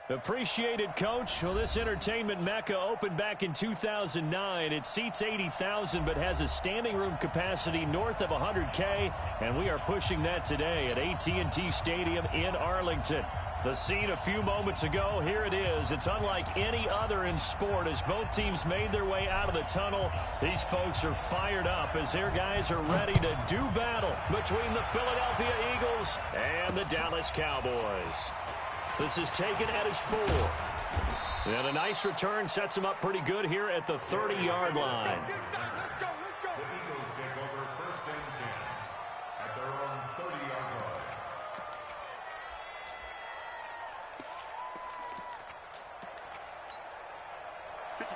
Appreciated, Coach. Well, this entertainment mecca opened back in 2009. It seats 80,000 but has a standing room capacity north of 100K, and we are pushing that today at AT&T Stadium in Arlington. The scene a few moments ago, here it is. It's unlike any other in sport as both teams made their way out of the tunnel. These folks are fired up as their guys are ready to do battle between the Philadelphia Eagles and the Dallas Cowboys. This is taken at his 4. And a nice return sets him up pretty good here at the 30-yard line. Let's go. The Eagles take over 1st and 10 at their own 30-yard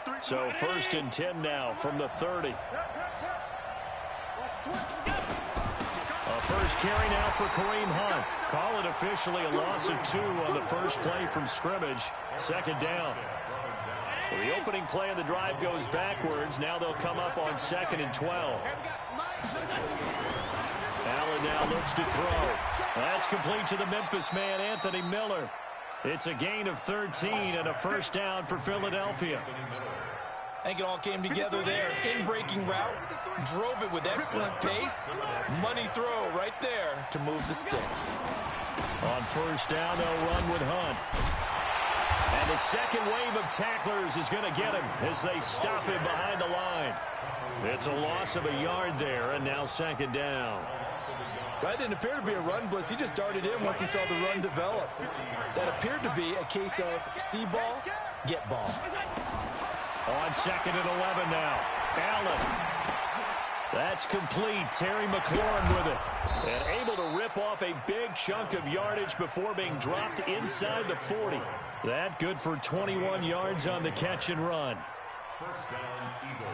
line. So 1st and 10 now from the 30. A first carry now for Kareem Hunt. Call it officially a loss of 2 on the first play from scrimmage. 2nd down. So the opening play of the drive goes backwards. Now they'll come up on 2nd and 12. Allen now looks to throw. That's complete to the Memphis man, Anthony Miller. It's a gain of 13 and a first down for Philadelphia. I think it all came together there. In-breaking route, drove it with excellent pace. Money throw right there to move the sticks. On 1st down, they'll run with Hunt. And the second wave of tacklers is going to get him as they stop him behind the line. It's a loss of a yard there, and now 2nd down. That didn't appear to be a run blitz. He just darted in once he saw the run develop. That appeared to be a case of see ball, get ball. On 2nd and 11 now. Allen. That's complete. Terry McLaurin with it. And able to rip off a big chunk of yardage before being dropped inside the 40. That good for 21 yards on the catch and run. 1st down, Eagles.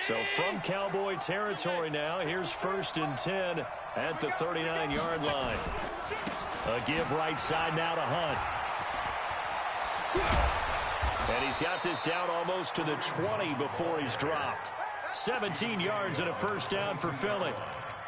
So from Cowboy territory now, here's 1st and 10 at the 39-yard line. A give right side now to Hunt. And he's got this down almost to the 20 before he's dropped. 17 yards and a first down for Philly.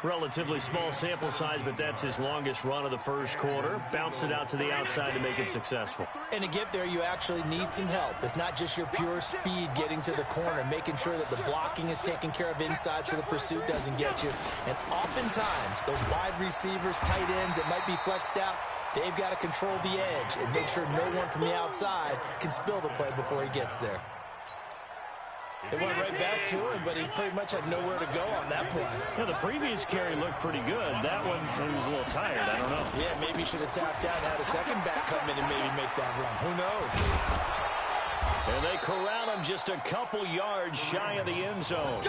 Relatively small sample size, but that's his longest run of the first quarter. Bounced it out to the outside to make it successful. And to get there, you actually need some help. It's not just your pure speed getting to the corner, making sure that the blocking is taken care of inside so the pursuit doesn't get you. And oftentimes, those wide receivers, tight ends that might be flexed out, they've got to control the edge and make sure no one from the outside can spill the play before he gets there. They went right back to him, but he pretty much had nowhere to go on that play. Yeah, the previous carry looked pretty good. That one, he was a little tired. I don't know. Yeah, maybe he should have tapped out and had a second back come in and maybe make that run. Who knows? And they corral him just a couple yards shy of the end zone.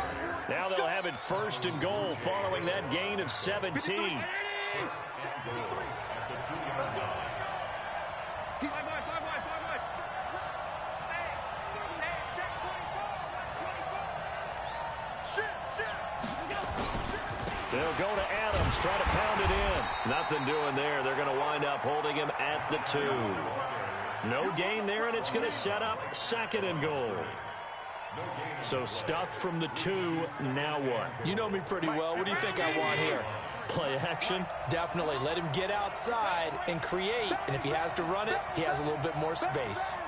Now they'll have it 1st and goal following that gain of 17. They'll go to Adams, try to pound it in. Nothing doing there. They're going to wind up holding him at the 2. No gain there, and it's going to set up 2nd and goal. So stuffed from the 2, now what? You know me pretty well. What do you think I want here? Play action? Definitely. Let him get outside and create, and if he has to run it, he has a little bit more space.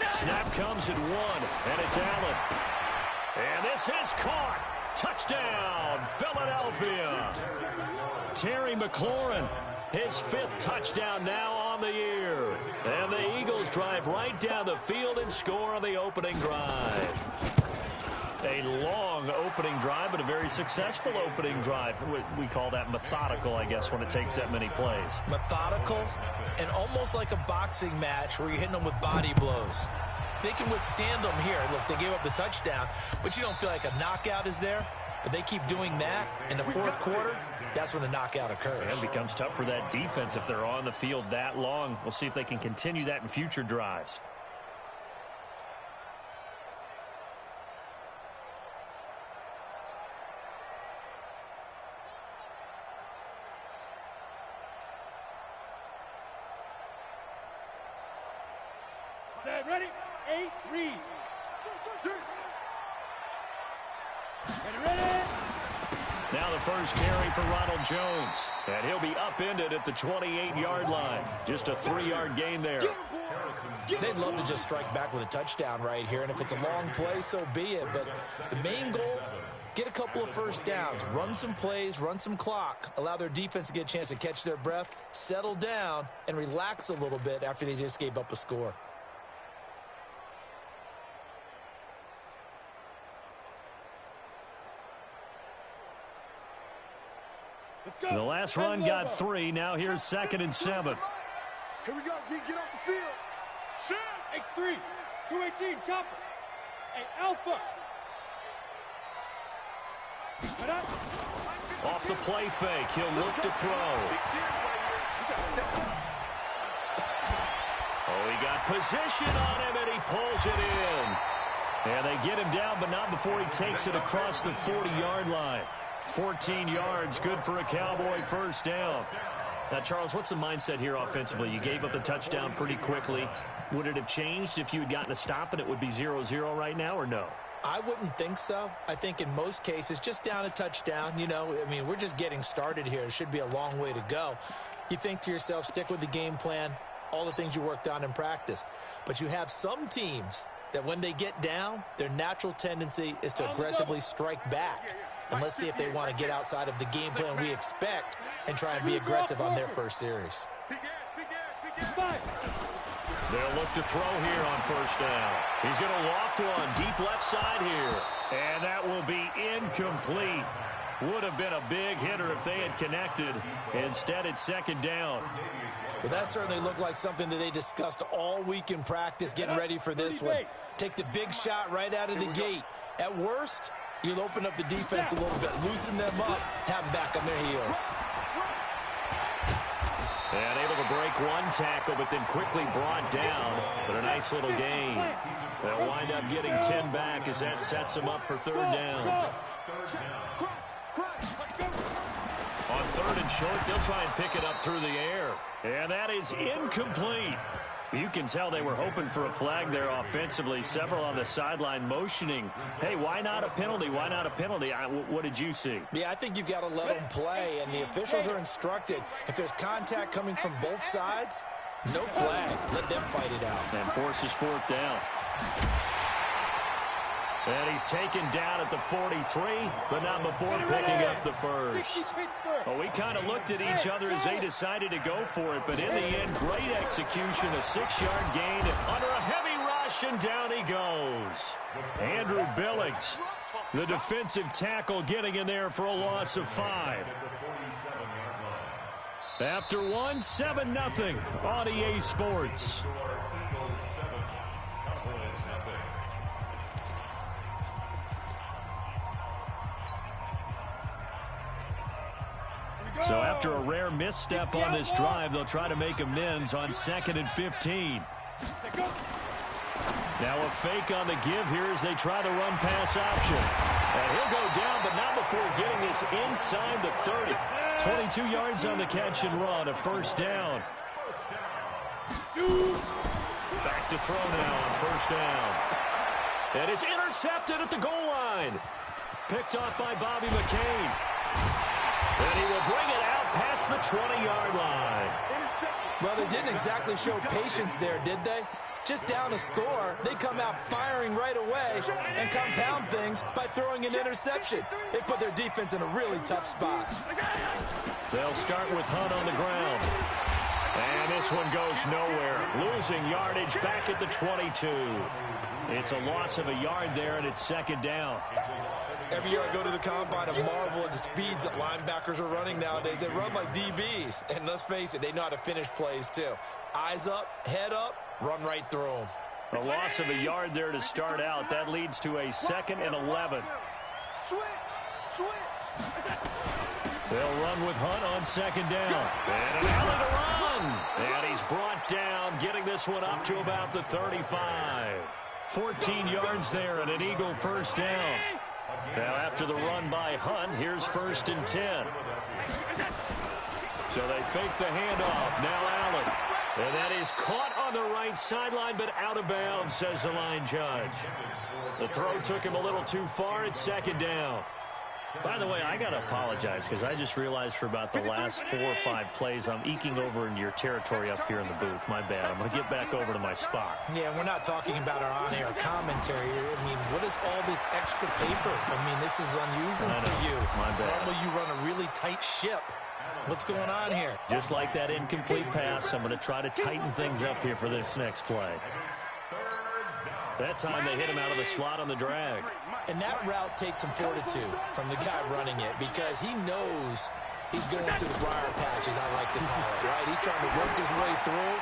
Snap comes at 1, and it's Allen. And this is caught. Touchdown, Philadelphia. Terry McLaurin, his 5th touchdown now on the year. And the Eagles drive right down the field and score on the opening drive. A long opening drive, but a very successful opening drive. We call that methodical, I guess, when it takes that many plays. Methodical and almost like a boxing match where you're hitting them with body blows. They can withstand them here. Look, they gave up the touchdown, but you don't feel like a knockout is there. But they keep doing that in the 4th quarter. That's when the knockout occurs. And it becomes tough for that defense if they're on the field that long. We'll see if they can continue that in future drives. Set, ready? 8, read. Ready? Now the first carry for Ronald Jones. And he'll be upended at the 28-yard line. Just a 3-yard gain there. They'd love to just strike back with a touchdown right here, and if it's a long play, so be it. But the main goal, get a couple of first downs, run some plays, run some clock, allow their defense to get a chance to catch their breath, settle down, and relax a little bit after they just gave up a score. The last run got 3. Now here's 2nd and 7. Here we go, D. Get off the field. Shoot. X3. 218. Chopper. Hey, Alpha. Off the play fake. He'll look to throw. Oh, he got position on him, and he pulls it in. And they get him down, but not before he takes it across the 40-yard line. 14 yards, good for a Cowboy first down. Now, Charles, what's the mindset here offensively? You gave up the touchdown pretty quickly. Would it have changed if you had gotten a stop and it would be 0-0 right now, or no? I wouldn't think so. I think in most cases, just down a touchdown, you know, I mean, we're just getting started here. It should be a long way to go. You think to yourself, stick with the game plan, all the things you worked on in practice. But you have some teams that when they get down, their natural tendency is to aggressively strike back. And let's see if they want to get outside of the game plan we expect and try and be aggressive on their first series. They'll look to throw here on first down. He's going to loft one deep left side here. And that will be incomplete. Would have been a big hitter if they had connected. Instead, it's 2nd down. Well, that certainly looked like something that they discussed all week in practice getting ready for this one. Take the big shot right out of the gate. At worst, you'll open up the defense a little bit, loosen them up, have them back on their heels. And able to break one tackle, but then quickly brought down. But a nice little gain. They'll wind up getting 10 back as that sets them up for 3rd down. On 3rd and short, they'll try and pick it up through the air. And that is incomplete. You can tell they were hoping for a flag there offensively. Several on the sideline motioning. Hey, why not a penalty? Why not a penalty? What did you see? Yeah, I think you've got to let them play, and the officials are instructed. If there's contact coming from both sides, no flag. Let them fight it out. And forces 4th down. And he's taken down at the 43, but not before picking up the first. Well, we kind of looked at each other as they decided to go for it, but in the end, great execution, a 6-yard gain under a heavy rush, and down he goes. Andrew Billings, the defensive tackle, getting in there for a loss of 5. After one, 7-0 on EA Sports. So after a rare misstep on this drive, they'll try to make amends on 2nd and 15. Now a fake on the give here as they try the run-pass option. And he'll go down, but not before getting this inside the 30. 22 yards on the catch and run, a 1st down. Back to throw now on 1st down. And it's intercepted at the goal line. Picked off by Bobby McCain. And he will bring it out past the 20-yard line. Well, they didn't exactly show patience there, did they? Just down a score, they come out firing right away and compound things by throwing an interception. They put their defense in a really tough spot. They'll start with Hunt on the ground. And this one goes nowhere. Losing yardage back at the 22. It's a loss of a yard there, and it's 2nd down. Every year I go to the combine, I marvel at the speeds that linebackers are running nowadays. They run like DBs. And let's face it, they know how to finish plays too. Eyes up, head up, run right through them. A loss of a yard there to start out. That leads to a 2nd and 11. Switch. They'll run with Hunt on 2nd down. And an alley to run. And he's brought down, getting this one up to about the 35. 14 yards there and an Eagle 1st down. Now after the run by Hunt, here's 1st and 10. So they fake the handoff. Now Allen. And that is caught on the right sideline, but out of bounds, says the line judge. The throw took him a little too far. It's second down. By the way, I got to apologize because I just realized for about the last 4 or 5 plays, I'm eking over into your territory up here in the booth. My bad. I'm going to get back over to my spot. Yeah, we're not talking about our on-air commentary. I mean, what is all this extra paper? I mean, this is unusual for you. My bad. Normally you run a really tight ship. What's going on here? Just like that incomplete pass, I'm going to try to tighten things up here for this next play. That time they hit him out of the slot on the drag. And that route takes some fortitude from the guy running it because he knows he's going through the briar patch, as I like to call it, right? He's trying to work his way through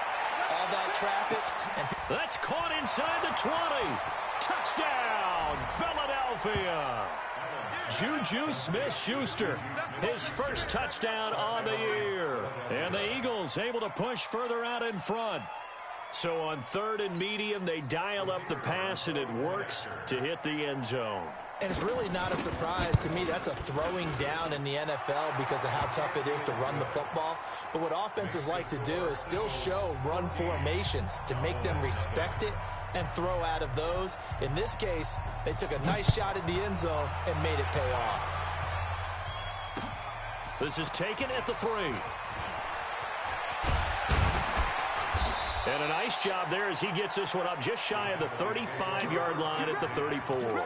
all that traffic. And that's caught inside the 20. Touchdown, Philadelphia. Juju Smith-Schuster, his first touchdown on the year. And the Eagles able to push further out in front. So on 3rd and medium, they dial up the pass, and it works to hit the end zone. And it's really not a surprise to me. That's a throwing down in the NFL because of how tough it is to run the football. But what offenses like to do is still show run formations to make them respect it and throw out of those. In this case, they took a nice shot at the end zone and made it pay off. This is taken at the 3. And a nice job there as he gets this one up just shy of the 35-yard line at the 34.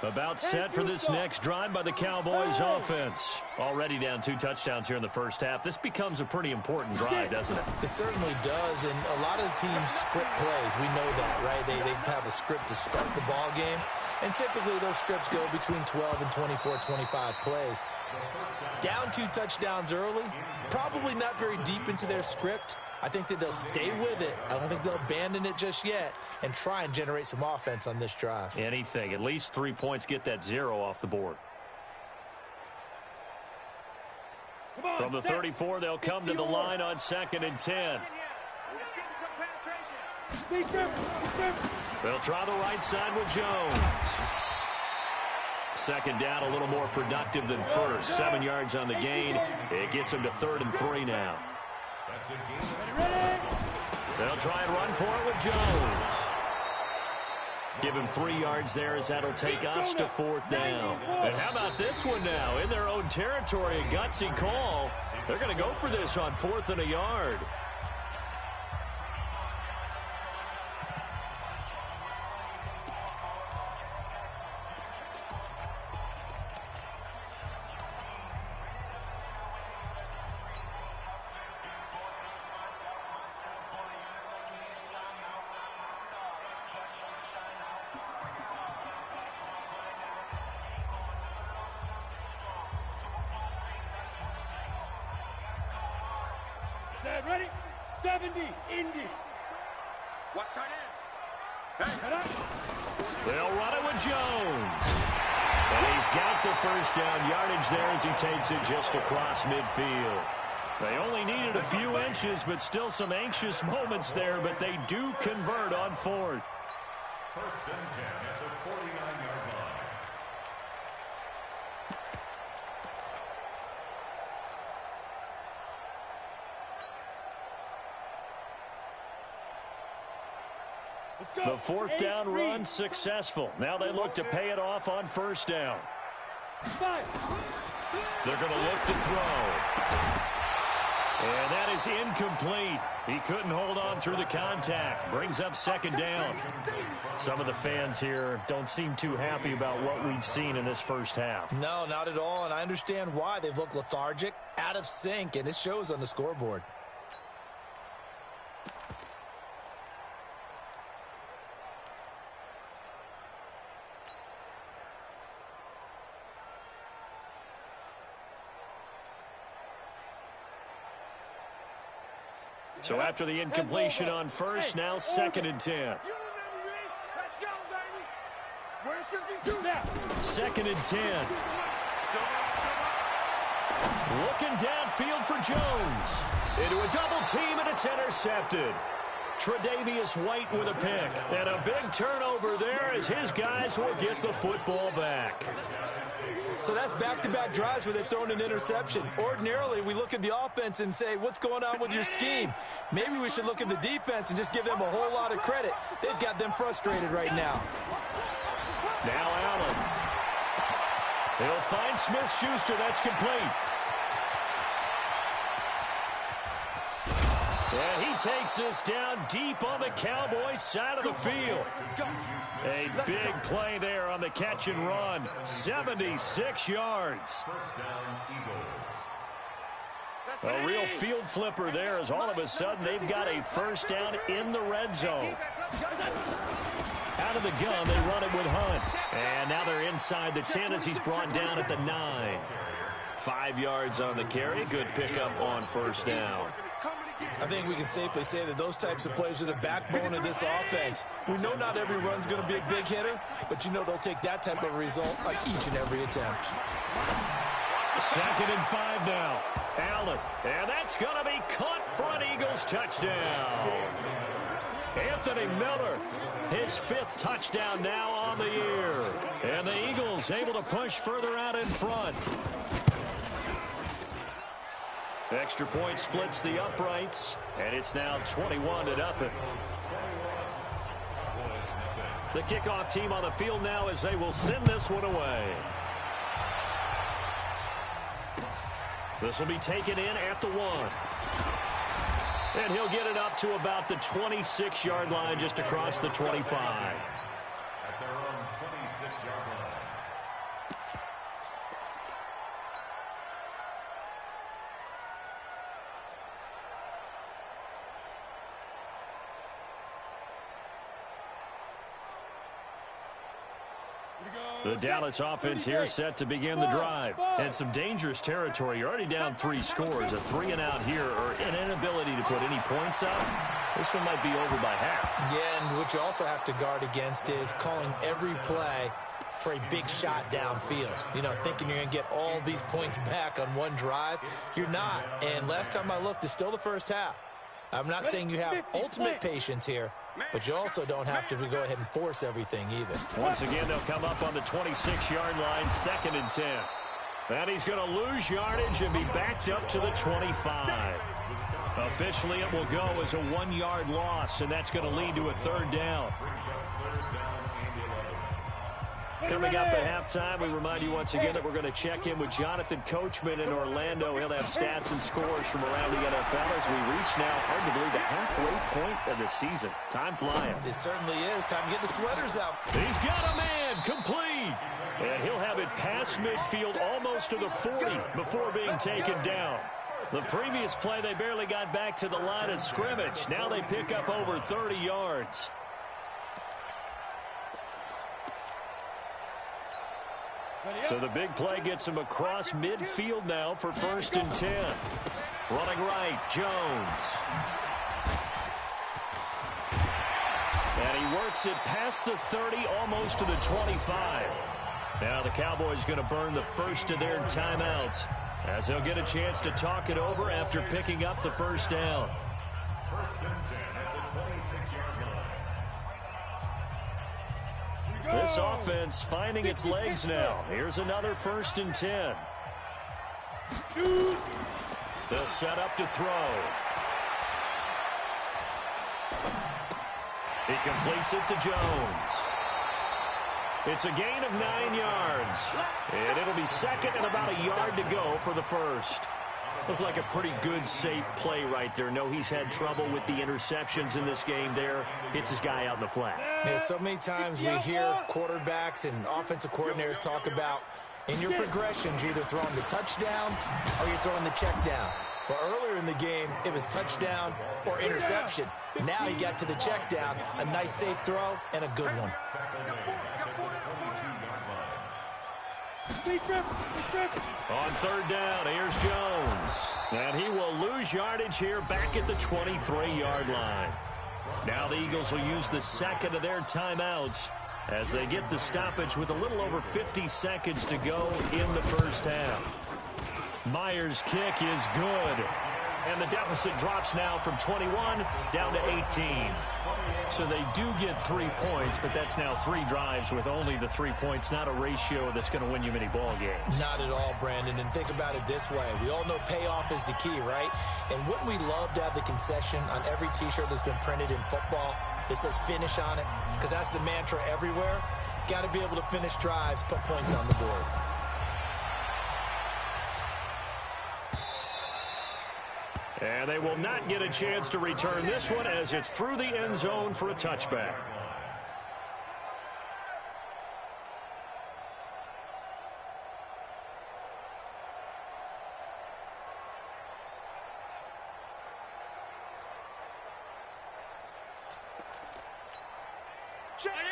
About set for this next drive by the Cowboys offense. Already down 2 touchdowns here in the first half. This becomes a pretty important drive, doesn't it? It certainly does, and a lot of the teams script plays. We know that, right? They have a script to start the ball game, and typically those scripts go between 12 and 24, 25 plays. Down 2 touchdowns early, probably not very deep into their script. I think that they'll stay with it. I don't think they'll abandon it just yet and try and generate some offense on this drive. Anything. At least 3 points, get that 0 off the board. From the 34, they'll come to the line on 2nd and 10. They'll try the right side with Jones. Second down, a little more productive than first. 7 yards on the gain. It gets them to 3rd and 3 now. They'll try and run for it with Jones. Give him 3 yards there as that'll take us to 4th down. And how about this one now? In their own territory, a gutsy call. They're going to go for this on 4th and a yard. Ready? 70, Indy. Watch tight end. Hey, head up. They'll run it with Jones. And he's got the first down yardage there as he takes it just across midfield. They only needed a few inches, but still some anxious moments there, but they do convert on 4th. 1st and 10 at the 49-yard line. The 4th down run successful. Now they look to pay it off on 1st down. They're going to look to throw. And that is incomplete. He couldn't hold on through the contact. Brings up 2nd down. Some of the fans here don't seem too happy about what we've seen in this first half. No, not at all, and I understand why. They've looked lethargic, out of sync, and it shows on the scoreboard. So after the incompletion on 1st, now 2nd and 10. 2nd and 10. Looking downfield for Jones. Into a double team, and it's intercepted. Tre'Davious White with a pick. And a big turnover there as his guys will get the football back. So that's back-to-back drives where they've thrown an interception. Ordinarily, we look at the offense and say, what's going on with your scheme? Maybe we should look at the defense and just give them a whole lot of credit. They've got them frustrated right now. Now Allen. He'll find Smith-Schuster. That's complete. And he takes this down deep on the Cowboys side of the field. A big play there on the catch and run. 76 yards. A real field flipper there as all of a sudden they've got a first down in the red zone. Out of the gun, they run it with Hunt. And now they're inside the 10 as he's brought down at the 9. 5 yards on the carry. Good pickup on first down. I think we can safely say that those types of plays are the backbone of this offense. We know not every run's going to be a big hitter, but you know they'll take that type of result on each and every attempt. 2nd and 5 now. Allen. And that's going to be caught for an Eagles touchdown. Anthony Miller, his 5th touchdown now on the year. And the Eagles able to push further out in front. Extra point splits the uprights, and it's now 21-0. The kickoff team on the field now as they will send this one away. This will be taken in at the 1. And he'll get it up to about the 26-yard line just across the 25. At their own 26-yard line. The Dallas offense here set to begin the drive. And some dangerous territory. You're already down 3 scores. A 3-and-out here or an inability to put any points up. This one might be over by half. Yeah, and what you also have to guard against is calling every play for a big shot downfield. You know, thinking you're going to get all these points back on one drive. You're not. And last time I looked, it's still the first half. I'm not saying you have ultimate patience here, but you also don't have to go ahead and force everything either. Once again, they'll come up on the 26-yard line, 2nd and 10. And he's going to lose yardage and be backed up to the 25. Officially, it will go as a 1-yard loss, and that's going to lead to a 3rd down. Coming up at halftime, we remind you once again that we're going to check in with Jonathan Coachman in Orlando. He'll have stats and scores from around the NFL as we reach now, hard to believe, the halfway point of the season. Time flying. It certainly is. Time to get the sweaters out. He's got a man complete. And he'll have it past midfield almost to the 40 before being taken down. The previous play, they barely got back to the line of scrimmage. Now they pick up over 30 yards. So the big play gets him across midfield now for 1st and 10. Running right, Jones. And he works it past the 30, almost to the 25. Now the Cowboys going to burn the first of their timeouts as they'll get a chance to talk it over after picking up the first down. 1st and 10 at the 26-yard line. This offense finding its legs now. Here's another 1st and 10. They'll set up to throw. He completes it to Jones. It's a gain of 9 yards. And it'll be 2nd and about a yard to go for the 1st. Looked like a pretty good, safe play right there. No, he's had trouble with the interceptions in this game there. Hits his guy out in the flat. Yeah, so many times we hear quarterbacks and offensive coordinators talk about in your progressions, you're either throwing the touchdown or you're throwing the check down. But earlier in the game, it was touchdown or interception. Now he got to the check down, a nice safe throw, and a good one. On 3rd down, here's Jones. And he will lose yardage here back at the 23-yard line. Now the Eagles will use the 2nd of their timeouts as they get the stoppage with a little over 50 seconds to go in the 1st half. Myers' kick is good. And the deficit drops now from 21 down to 18. So they do get 3 points, but that's now 3 drives with only the 3 points, not a ratio that's going to win you many ball games. Not at all, Brandon. And think about it this way. We all know payoff is the key, right? And wouldn't we love to have the concession on every T-shirt that's been printed in football that says finish on it? Because that's the mantra everywhere. Got to be able to finish drives, put points on the board. And they will not get a chance to return this one as it's through the end zone for a touchback.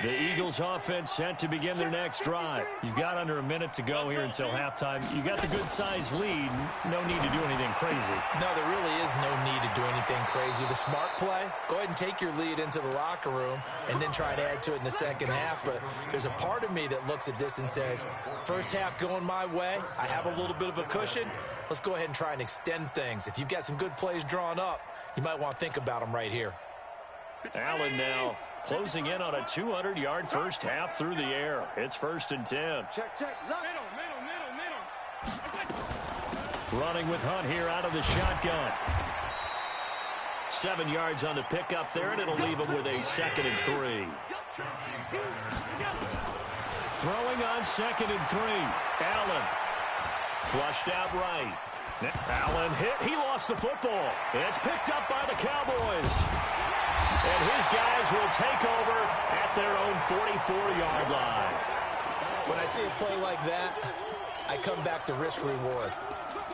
The Eagles offense set to begin their next drive. You've got under a minute to go here until halftime. You got the good size lead. No need to do anything crazy. No, there really is no need to do anything crazy. The smart play, go ahead and take your lead into the locker room and then try to add to it in the second half. But there's a part of me that looks at this and says, first half going my way, I have a little bit of a cushion. Let's go ahead and try and extend things. If you've got some good plays drawn up, you might want to think about them right here. Allen now closing in on a 200-yard first half through the air. It's 1st and 10. Check. Middle. Running with Hunt here out of the shotgun. 7 yards on the pickup there, and it'll leave him with a 2nd and 3. Throwing on 2nd and 3. Allen flushed out right. Allen hit. He lost the football. It's picked up by the Cowboys. And his guys will take over at their own 44-yard line. When I see a play like that, I come back to risk-reward.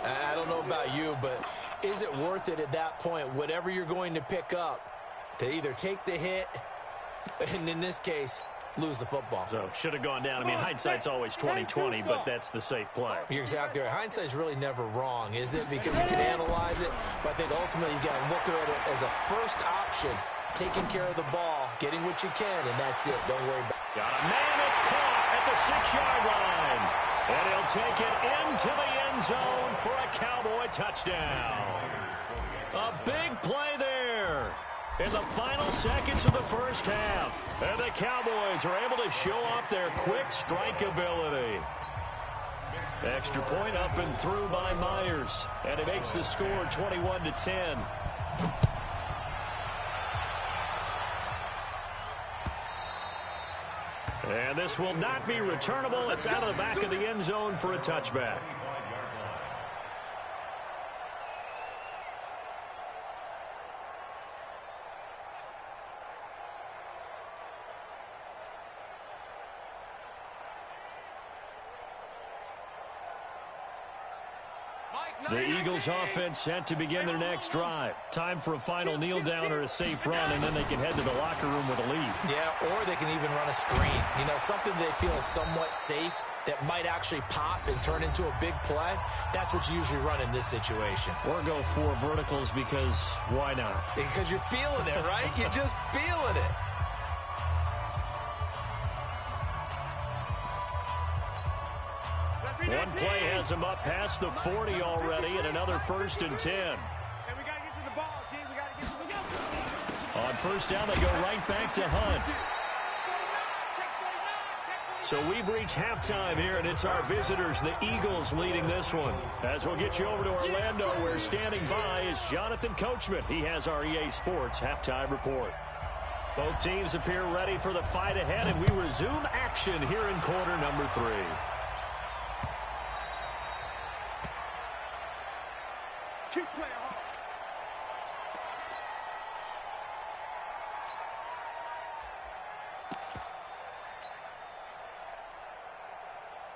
I don't know about you, but is it worth it at that point, whatever you're going to pick up, to either take the hit, and in this case, lose the football? So, should have gone down. I mean, hindsight's always 20/20, but that's the safe play. You're exactly right. Hindsight's really never wrong, is it? Because you can analyze it, but I think ultimately you got to look at it as a first option, taking care of the ball, getting what you can, and that's it. Don't worry about it. Got a man that's caught at the 6-yard line. And he'll take it into the end zone for a Cowboy touchdown. A big play there in the final seconds of the first half. And the Cowboys are able to show off their quick strike ability. Extra point up and through by Myers. And it makes the score 21-10. And this will not be returnable. It's out of the back of the end zone for a touchback. The Eagles offense set to begin their next drive. Time for a final kneel down or a safe run, and then they can head to the locker room with a lead. Yeah, or they can even run a screen. You know, something they feel is somewhat safe that might actually pop and turn into a big play. That's what you usually run in this situation. Or go 4 verticals because why not? Because you're feeling it, right? You're just feeling it. One play has him up past the 40 already, and another 1st and 10. And we got to get to the ball, G. We got to get to the ball. On first down, they go right back to Hunt. So we've reached halftime here, and it's our visitors, the Eagles, leading this one. As we'll get you over to Orlando, where standing by is Jonathan Coachman. He has our EA Sports halftime report. Both teams appear ready for the fight ahead, and we resume action here in quarter number 3. Keep playing hard.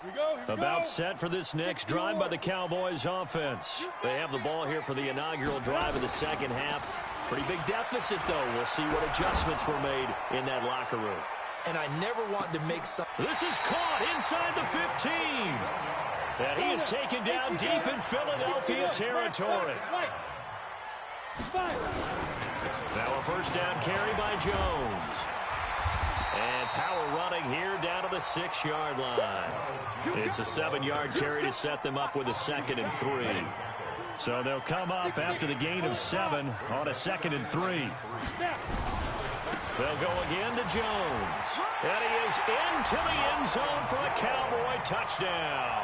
Here we About go. set for this next drive by the Cowboys offense. They have the ball here for the inaugural drive of the second half. Pretty big deficit, though. We'll see what adjustments were made in that locker room. And I never want to make some... This is caught inside the 15. And he is taken down deep in Philadelphia territory. Now a first down carry by Jones. And power running here down to the 6-yard line. It's a 7-yard carry to set them up with a 2nd and 3. So they'll come up after the gain of 7 on a 2nd and 3. They'll go again to Jones. And he is into the end zone for a Cowboy touchdown.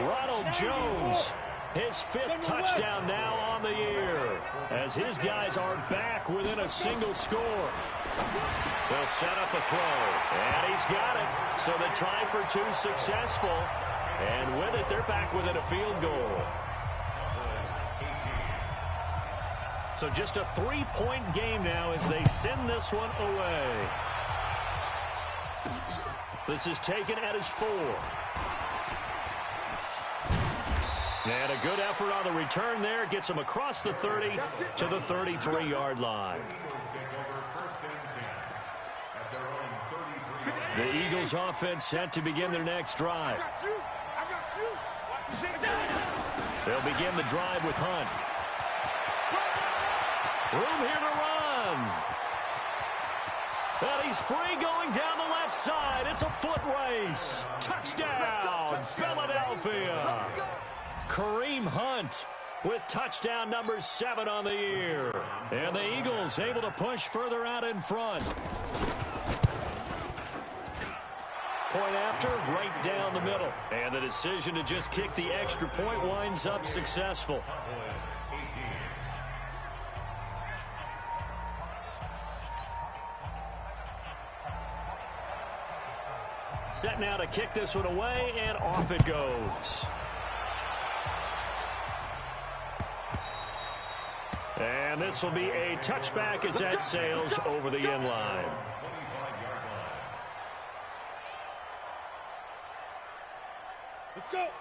Ronald Jones, his 5th touchdown now on the year, as his guys are back within a single score. They'll set up a throw, and he's got it. So the try for 2 successful, and with it, they're back within a field goal. So just a 3-point game now as they send this one away. This is taken at his 4. And a good effort on the return there. Gets him across the 30 to the 33-yard line. The Eagles offense set to begin their next drive. They'll begin the drive with Hunt. Room here to run. And he's free going down the left side. It's a foot race. Touchdown, Philadelphia. Kareem Hunt with touchdown number 7 on the year. And the Eagles able to push further out in front. Point after, right down the middle. And the decision to just kick the extra point winds up successful. Set now to kick this one away, and off it goes. And this will be a touchback as that sails over the end line.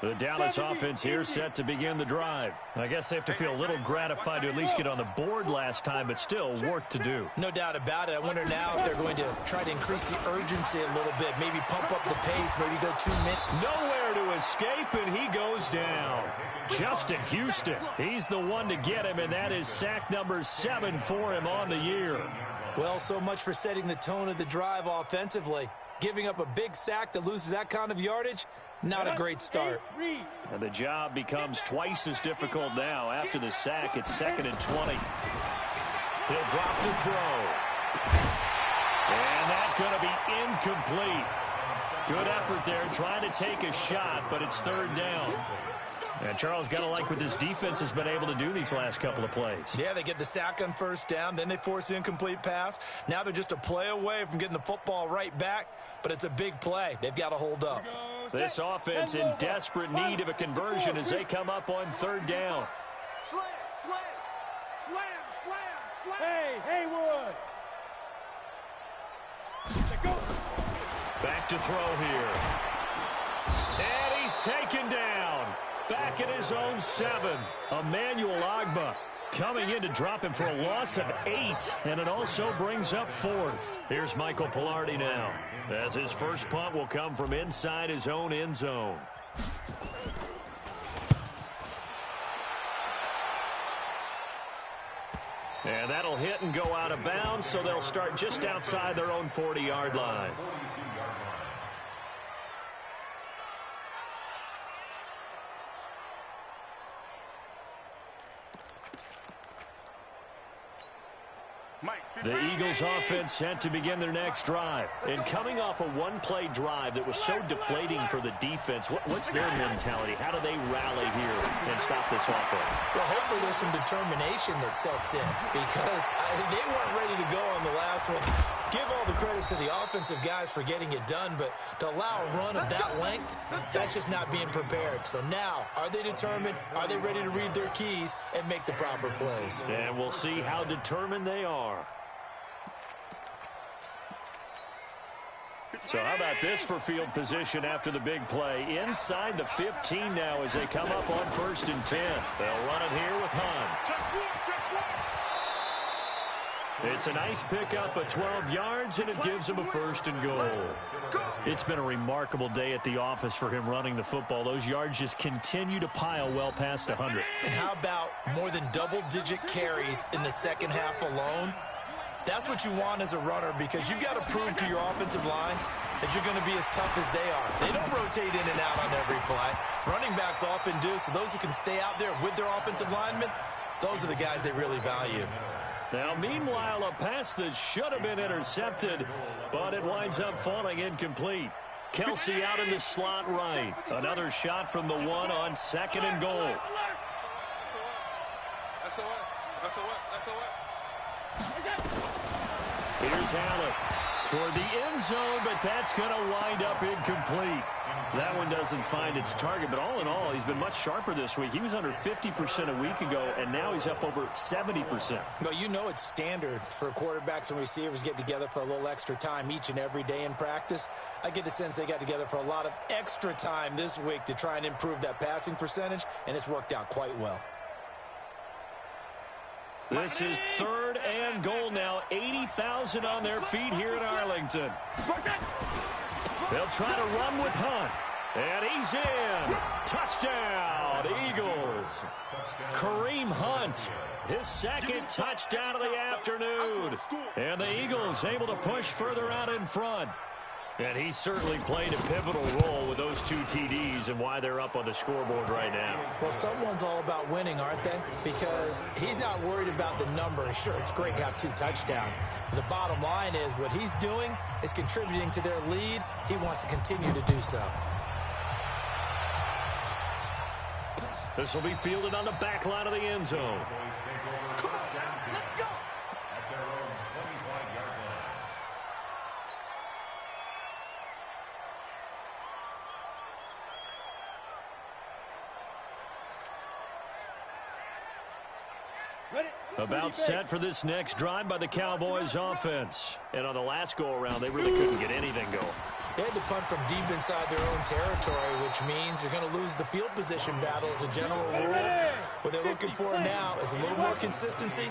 The Dallas offense here set to begin the drive. I guess they have to feel a little gratified to at least get on the board last time, but still work to do. No doubt about it. I wonder now if they're going to try to increase the urgency a little bit, maybe pump up the pace, maybe go 2 minutes. Nowhere to escape, and he goes down. Justin Houston, he's the one to get him, and that is sack number 7 for him on the year. Well, so much for setting the tone of the drive offensively. Giving up a big sack that loses that kind of yardage, not a great start. And the job becomes twice as difficult now. After the sack, it's 2nd and 20. He'll drop the throw. And that's going to be incomplete. Good effort there, trying to take a shot, but it's 3rd down. And Charles, got to like what this defense has been able to do these last couple of plays. Yeah, they get the sack on 1st down, then they force the incomplete pass. Now they're just a play away from getting the football right back, but it's a big play. They've got to hold up. This offense in desperate need of a conversion as they come up on 3rd down. Slam, slam, slam, slam, slam. Hey, Haywood. Back to throw here. And he's taken down. Back at his own 7. Emmanuel Ogbah coming in to drop him for a loss of 8. And it also brings up 4th. Here's Michael Pilardi now, as his first punt will come from inside his own end zone. And that'll hit and go out of bounds, so they'll start just outside their own 40-yard line. The Eagles offense set to begin their next drive. And coming off a one-play drive that was so deflating for the defense, what's their mentality? How do they rally here and stop this offense? Well, hopefully there's some determination that sets in, because they weren't ready to go on the last one. Give all the credit to the offensive guys for getting it done, but to allow a run of that length, that's just not being prepared. So now, are they determined? Are they ready to read their keys and make the proper plays? And we'll see how determined they are. So how about this for field position after the big play? Inside the 15 now as they come up on 1st and 10. They'll run it here with Hunt. It's a nice pickup of 12 yards, and it gives him a 1st and goal. It's been a remarkable day at the office for him running the football. Those yards just continue to pile well past 100. And how about more than double-digit carries in the second half alone? That's what you want as a runner, because you've got to prove to your offensive line that you're going to be as tough as they are. They don't rotate in and out on every play. Running backs often do, so those who can stay out there with their offensive linemen, those are the guys they really value. Now, meanwhile, a pass that should have been intercepted, but it winds up falling incomplete. Kelsey out in the slot right. Another shot from the one on 2nd and goal. Here's Allen toward the end zone, but that's going to wind up incomplete. That one doesn't find its target, but all in all, he's been much sharper this week. He was under 50% a week ago, and now he's up over 70%. Well, you know it's standard for quarterbacks and receivers get together for a little extra time each and every day in practice. I get the sense they got together for a lot of extra time this week to try and improve that passing percentage, and it's worked out quite well. This is 3rd and goal now. 80,000 on their feet here in Arlington. They'll try to run with Hunt. And he's in. Touchdown, Eagles. Kareem Hunt, his 2nd touchdown of the afternoon. And the Eagles able to push further out in front. And he certainly played a pivotal role with those 2 TDs and why they're up on the scoreboard right now. Well, someone's all about winning, aren't they? Because he's not worried about the number. Sure, it's great to have 2 touchdowns. But the bottom line is what he's doing is contributing to their lead. He wants to continue to do so. This will be fielded on the back line of the end zone. About set for this next drive by the Cowboys offense. And on the last go-around, they really couldn't get anything going. They had to punt from deep inside their own territory, which means they're going to lose the field position battle as a general rule. What they're looking for now is a little more consistency,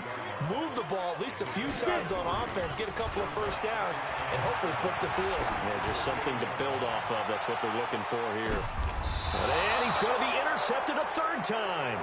move the ball at least a few times on offense, get a couple of first downs, and hopefully flip the field. Yeah, just something to build off of. That's what they're looking for here. And he's going to be intercepted a 3rd time.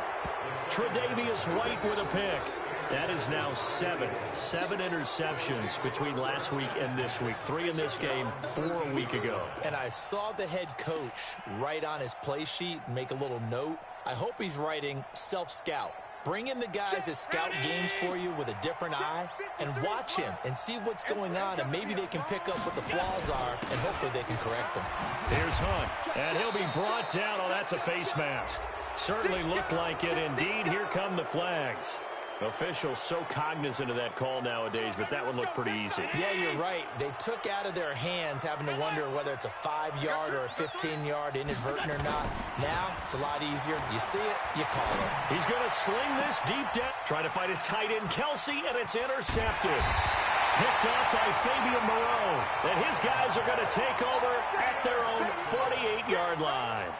Tre'Davious White with a pick. That is now 7 interceptions between last week and this week. 3 in this game, 4 a week ago. And I saw the head coach write on his play sheet and make a little note. I hope he's writing self-scout. Bring in the guys that scout games for you with a different eye and watch him and see what's going on, and maybe they can pick up what the flaws are, and hopefully they can correct them. Here's Hunt, and he'll be brought down. Oh, that's a face mask. Certainly looked like it. Indeed, here come the flags. Officials so cognizant of that call nowadays, but that one looked pretty easy. Yeah, you're right. They took out of their hands having to wonder whether it's a 5-yard or a 15-yard inadvertent or not. Now, it's a lot easier. You see it, you call it. He's going to sling this deep down. Trying to fight his tight end, Kelsey, and it's intercepted. Picked up by Fabian Moreau. And his guys are going to take over at their own 48-yard line.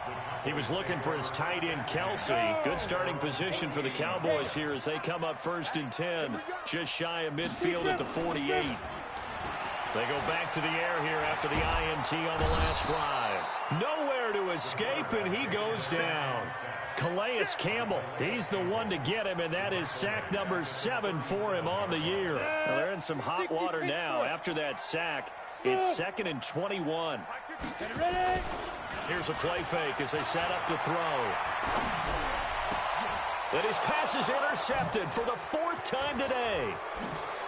He was looking for his tight end, Kelsey. Good starting position for the Cowboys here as they come up 1st and 10. Just shy of midfield at the 48. They go back to the air here after the INT on the last drive. Nowhere to escape, and he goes down. Calais Campbell, he's the one to get him, and that is sack number 7 for him on the year. Now, they're in some hot water now. After that sack, it's 2nd and 21. Here's a play fake as they set up to throw. And his pass is intercepted for the 4th time today.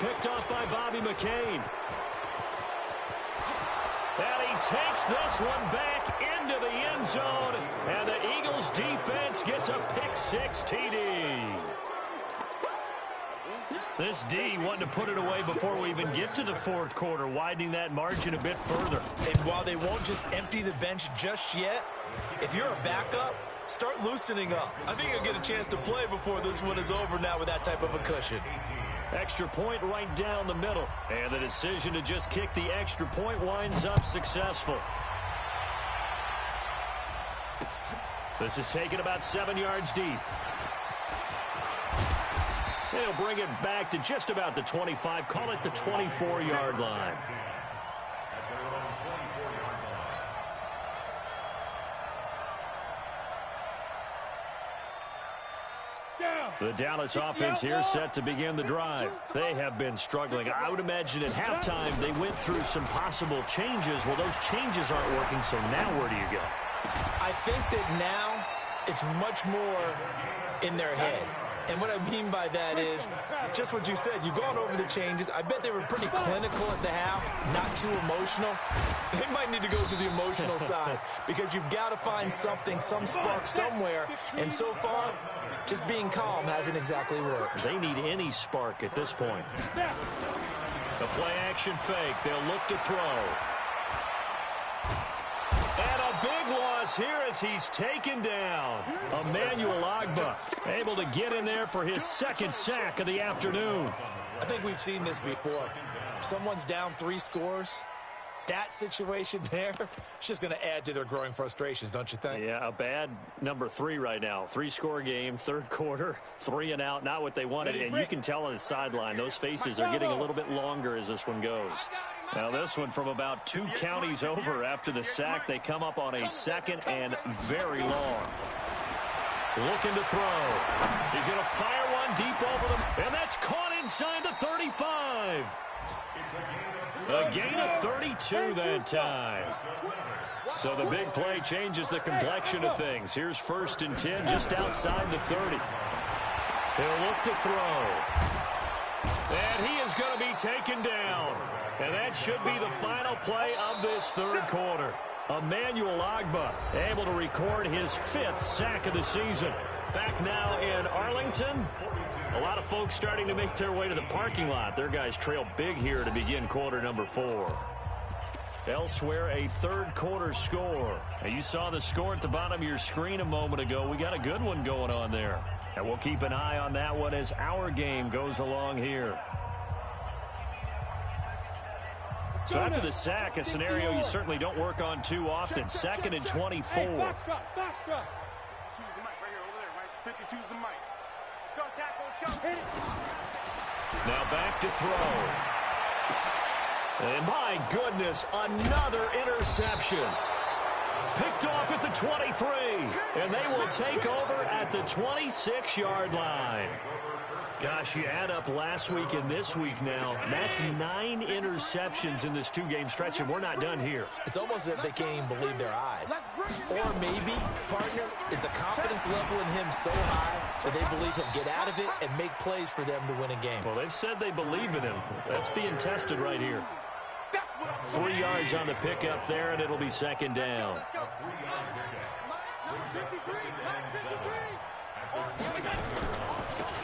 Picked off by Bobby McCain. And he takes this one back into the end zone. And the Eagles defense gets a pick-6 TD. This D wanted to put it away before we even get to the 4th quarter, widening that margin a bit further. And while they won't just empty the bench just yet, if you're a backup, start loosening up. I think you'll get a chance to play before this one is over now with that type of a cushion. Extra point right down the middle. And the decision to just kick the extra point winds up successful. This is taken about 7 yards deep. They'll bring it back to just about the 25. Call it the 24-yard line. The Dallas offense here set to begin the drive. They have been struggling. I would imagine at halftime they went through some possible changes. Well, those changes aren't working, so now where do you go? I think that now it's much more in their head. And what I mean by that is just what you said. You've gone over the changes. I bet they were pretty clinical at the half, not too emotional. They might need to go to the emotional side because you've got to find something, some spark somewhere. And so far, just being calm hasn't exactly worked. They need any spark at this point. The play-action fake. They'll look to throw. And a big loss here as he's taken down. Emmanuel Ogbah able to get in there for his second sack of the afternoon. I think we've seen this before. Someone's down 3 scores. That situation there, it's just going to add to their growing frustrations, don't you think? Yeah, a bad number 3 right now. 3-score game, third quarter, 3 and out, not what they wanted. And you can tell on the sideline, those faces are getting a little bit longer as this one goes. Now this one from about 2 counties over after the sack. They come up on a second and very long. Looking to throw. He's going to fire one deep over them. And that's caught inside the 35. A gain of 32 that time. So the big play changes the complexion of things. Here's 1st and 10 just outside the 30. He'll look to throw. And he is going to be taken down. And that should be the final play of this third quarter. Emmanuel Ogbah able to record his 5th sack of the season. Back now in Arlington. A lot of folks starting to make their way to the parking lot. Their guys trail big here to begin quarter number 4. Elsewhere, a third quarter score. Now, you saw the score at the bottom of your screen a moment ago. We got a good one going on there. And we'll keep an eye on that one as our game goes along here. So after the sack, a scenario you certainly don't work on too often. 2nd and 24. Choose the mic right here, over there, right? 52's the mic. Let's go, tackle, let's go, hit it. Now back to throw. And my goodness, another interception. Picked off at the 23. And they will take over at the 26-yard line. Gosh, you add up last week and this week now. That's 9 interceptions in this 2-game stretch, and we're not done here. It's almost as if they can't even believe their eyes. Or maybe, partner, is the confidence level in him so high that they believe he'll get out of it and make plays for them to win a game. Well, they've said they believe in him. That's being tested right here. 3 yards on the pickup there, and it'll be 2nd down.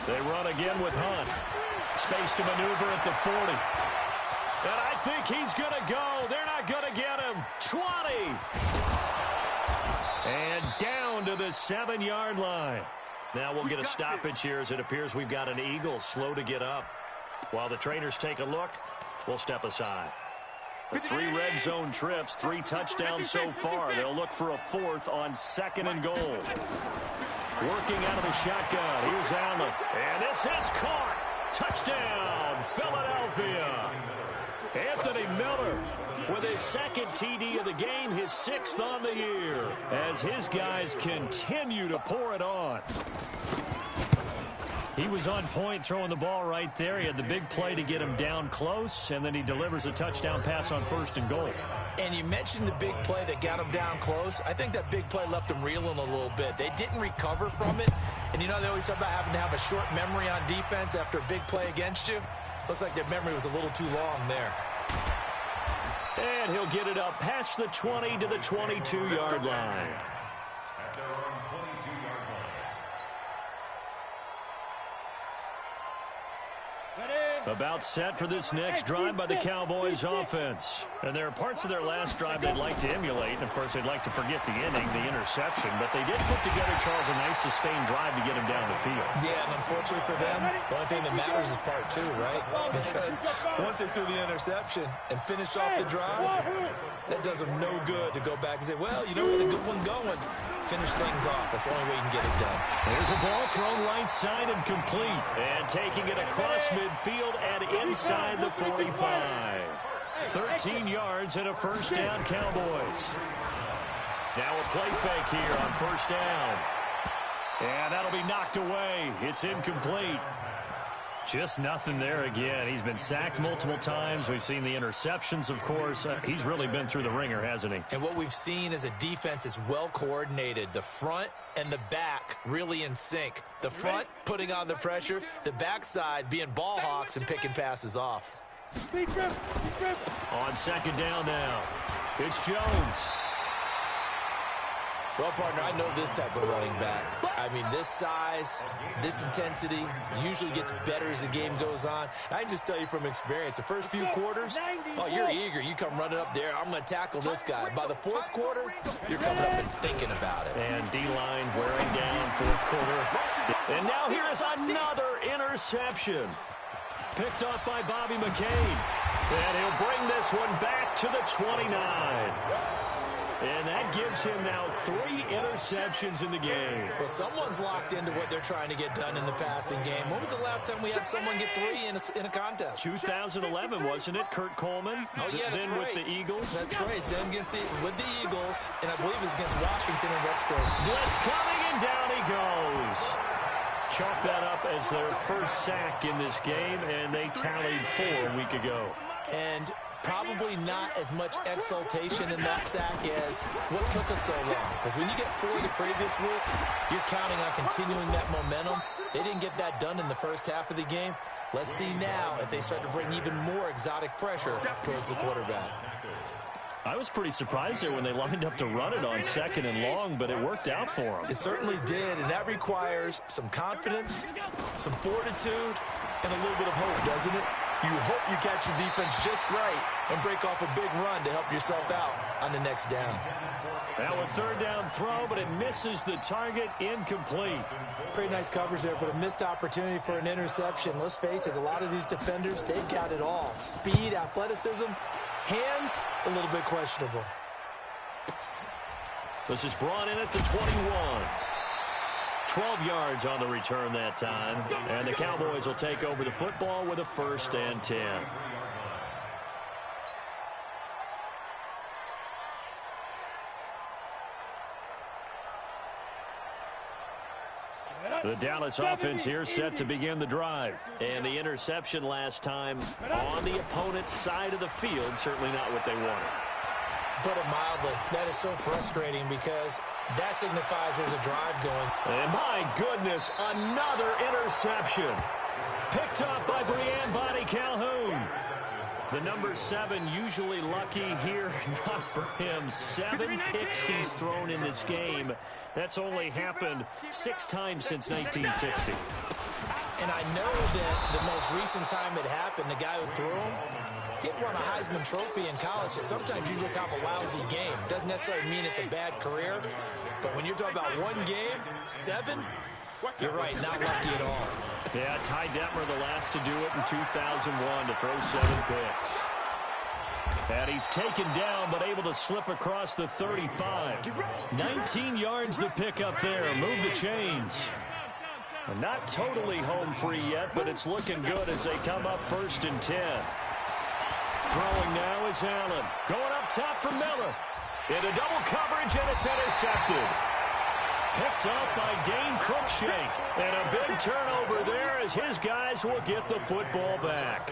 They run again with Hunt. Space to maneuver at the 40. And I think he's going to go. They're not going to get him. 20. And down to the 7-yard line. Now we'll get a stoppage here as it appears we've got an Eagle slow to get up. While the trainers take a look, we'll step aside. 3 red zone trips, 3 touchdowns so far. They'll look for a 4th on 2nd and goal. Working out of the shotgun. Here's Allen. And this is caught. Touchdown, Philadelphia. Anthony Miller with his 2nd TD of the game, his 6th on the year, as his guys continue to pour it on. He was on point throwing the ball right there. He had the big play to get him down close, and then he delivers a touchdown pass on 1st and goal. And you mentioned the big play that got him down close. I think that big play left him reeling a little bit. They didn't recover from it. And you know, they always talk about having to have a short memory on defense after a big play against you. Looks like their memory was a little too long there. And he'll get it up past the 20 to the 22-yard line. About set for this next drive by the Cowboys offense. And there are parts of their last drive they'd like to emulate. And, of course, they'd like to forget the inning, the interception. But they did put together, Charles, a nice sustained drive to get him down the field. Yeah, and unfortunately for them, the only thing that matters is part 2, right? Because once they threw the interception and finished off the drive, that does them no good to go back and say, well, you know, we had a good one going. Finish things off. That's the only way you can get it done. There's a ball thrown right side and complete. And taking it across midfield and inside the 45. 13 yards and a 1st down, Cowboys. Now a play fake here on 1st down. And that'll be knocked away. It's incomplete. Just nothing there again. He's been sacked multiple times. We've seen the interceptions, of course. He's really been through the ringer, hasn't he? And what we've seen is a defense is well coordinated. The front and the back really in sync. The front putting on the pressure. The backside being ball hawks and picking passes off. On second down now, it's Jones. Well, partner, I know this type of running back. I mean, this size, this intensity usually gets better as the game goes on. I can just tell you from experience, the first few quarters, oh, you're eager. You come running up there, I'm going to tackle this guy. By the fourth quarter, you're coming up and thinking about it. And D-line wearing down fourth quarter. And now here is another interception. Picked off by Bobby McCain. And he'll bring this one back to the 29. And that gives him now 3 interceptions in the game. Well, someone's locked into what they're trying to get done in the passing game. When was the last time we had someone get 3 in a contest? 2011, wasn't it? Kurt Coleman. Oh, yeah, that's then right. with the Eagles. That's right. Then with the Eagles, and I believe it's against Washington and Rexburg. Blitz coming, and down he goes. Chalk that up as their first sack in this game, and they tallied 4 a week ago. And probably not as much exultation in that sack as what took us so long. Because when you get 4 the previous week, you're counting on continuing that momentum. They didn't get that done in the first half of the game. Let's see now if they start to bring even more exotic pressure towards the quarterback. I was pretty surprised there when they lined up to run it on second and long, but it worked out for them. It certainly did, and that requires some confidence, some fortitude, and a little bit of hope, doesn't it? You hope you catch your defense just right and break off a big run to help yourself out on the next down. Now a third down throw, but it misses the target, incomplete. Pretty nice coverage there, but a missed opportunity for an interception. Let's face it, a lot of these defenders, they've got it all. Speed, athleticism, hands, a little bit questionable. This is brought in at the 21. 12 yards on the return that time. And the Cowboys will take over the football with a 1st and 10. The Dallas offense here set to begin the drive. And the interception last time on the opponent's side of the field, certainly not what they wanted. Put it mildly, that is so frustrating because that signifies there's a drive going. And my goodness, another interception. Picked up by Brianne Bonnie Calhoun. The number 7 usually lucky here. Not for him. 7 picks he's thrown in this game. That's only happened 6 times since 1960. And I know that the most recent time it happened, the guy who threw him, he'd won a Heisman Trophy in college. So sometimes you just have a lousy game. Doesn't necessarily mean it's a bad career. But when you're talking about 1 game, 7, you're right, not lucky at all. Yeah, Ty Detmer the last to do it in 2001 to throw 7 picks. And he's taken down but able to slip across the 35. 19 yards the pick up there. Move the chains. Not totally home free yet, but it's looking good as they come up 1st and 10. Throwing now is Allen. Going up top for Miller. Into double coverage, and it's intercepted. Picked up by Dane Cruikshank. And a big turnover there as his guys will get the football back.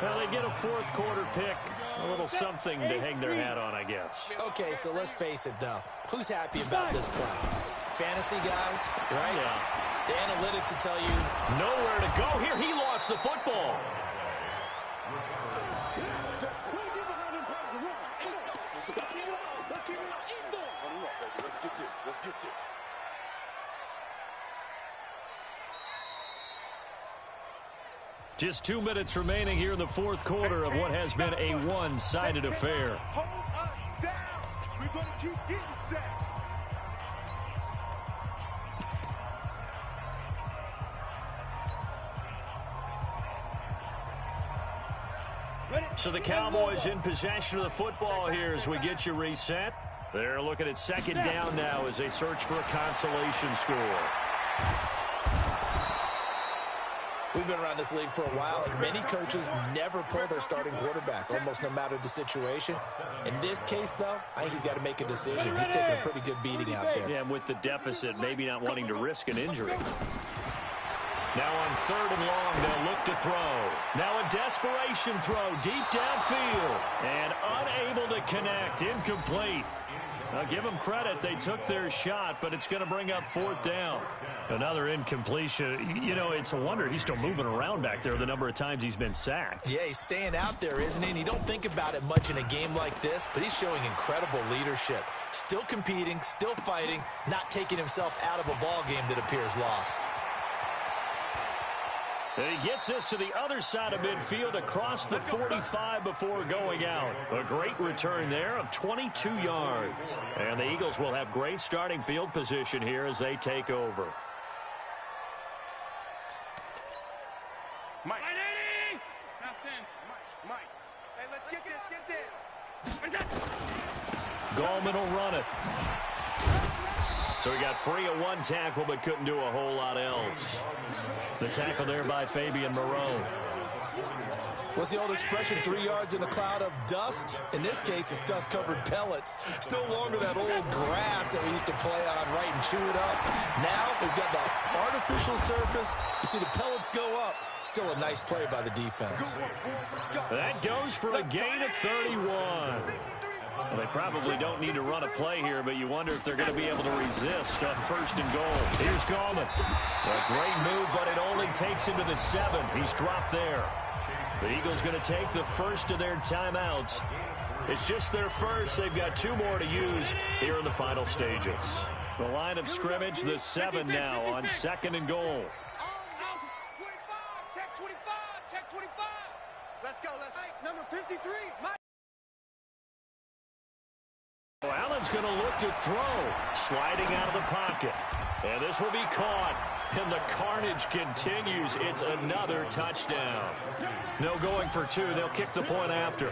Well, they get a 4th quarter pick. A little something to hang their hat on, I guess. Okay, so let's face it, though. Who's happy about this play? Fantasy guys, right? Yeah. The analytics will tell you nowhere to go here. He lost the football. Let's get this. Just 2 minutes remaining here in the 4th quarter of what has been a one-sided affair. Hold us down. We're going to keep getting sacks. So the Cowboys in possession of the football here as we get you reset. They're looking at 2nd down now as they search for a consolation score. We've been around this league for a while, and many coaches never pull their starting quarterback, almost no matter the situation. In this case, though, I think he's got to make a decision. He's taking a pretty good beating out there. Yeah, and with the deficit, maybe not wanting to risk an injury. Now on 3rd and long, they'll look to throw. Now a desperation throw deep downfield. And unable to connect. Incomplete. Now give them credit. They took their shot, but it's going to bring up 4th down. Another incompletion. You know, it's a wonder he's still moving around back there the number of times he's been sacked. Yeah, he's staying out there, isn't he? And you don't think about it much in a game like this, but he's showing incredible leadership. Still competing, still fighting, not taking himself out of a ball game that appears lost. And he gets us to the other side of midfield across the 45 before going out. A great return there of 22 yards. And the Eagles will have great starting field position here as they take over. Mike. Mike. Hey, let's get this. Gallman will run it. So he got free of one tackle but couldn't do a whole lot else. The tackle there by Fabian Moreau. What's the old expression, 3 yards in a cloud of dust? In this case, it's dust-covered pellets. It's no longer that old grass that we used to play on, right, and chew it up. Now we've got the artificial surface. You see the pellets go up. Still a nice play by the defense. That goes for a gain of 31. Well, they probably don't need to run a play here, but you wonder if they're going to be able to resist on 1st and goal. Here's Gallman. A great move, but it only takes him to the 7th. He's dropped there. The Eagles going to take the first of their timeouts. It's just their first. They've got 2 more to use here in the final stages. The line of scrimmage, the 7 now on 2nd and goal. 25, check 25, check 25. Let's go, number 53, Mike. Allen's going to look to throw, sliding out of the pocket. And this will be caught. And the carnage continues. It's another touchdown. No going for 2. They'll kick the point after.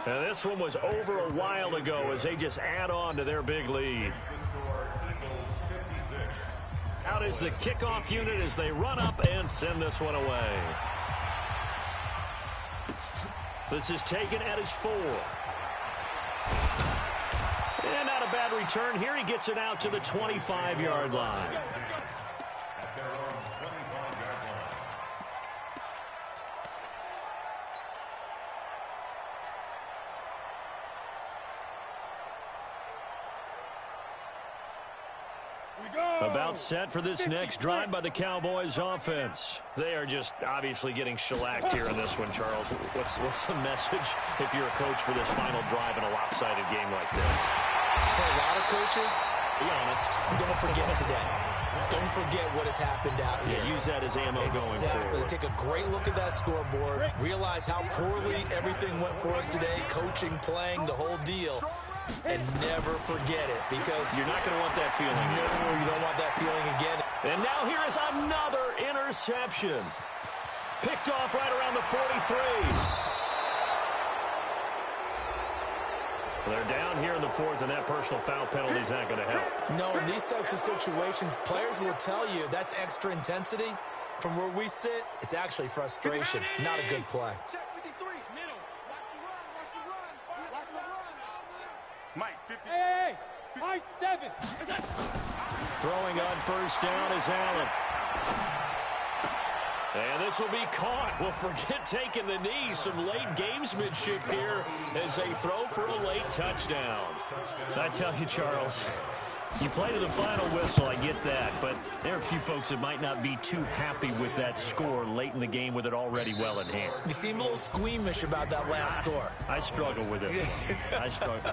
And this one was over a while ago as they just add on to their big lead. Out is the kickoff unit as they run up and send this one away. This is taken at his 4. And not a bad return here. He gets it out to the 25-yard line. About set for this next drive by the Cowboys offense. They are just obviously getting shellacked here in this one, Charles. What's the message if you're a coach for this final drive in a lopsided game like this? For a lot of coaches, be honest, don't forget today. Don't forget what has happened out here. Yeah, use that as ammo going forward. Take a great look at that scoreboard. Realize how poorly everything went for us today. Coaching, playing, the whole deal. And never forget it, because you're not going to want that feeling. No, you don't want that feeling again. And now here is another interception. Picked off right around the 43. Well, they're down here in the 4th, and that personal foul penalty is not going to help. No, in these types of situations, players will tell you that's extra intensity. From where we sit, it's actually frustration. Not a good play. Mike, 50. Hey, 5-7. Throwing on 1st down is Allen. And this will be caught. Well, forget taking the knee. Some late gamesmanship here as they throw for a late touchdown. I tell you, Charles, you play to the final whistle, I get that, but there are a few folks that might not be too happy with that score late in the game with it already well in hand. You seem a little squeamish about that last score. I struggle with it. I struggle.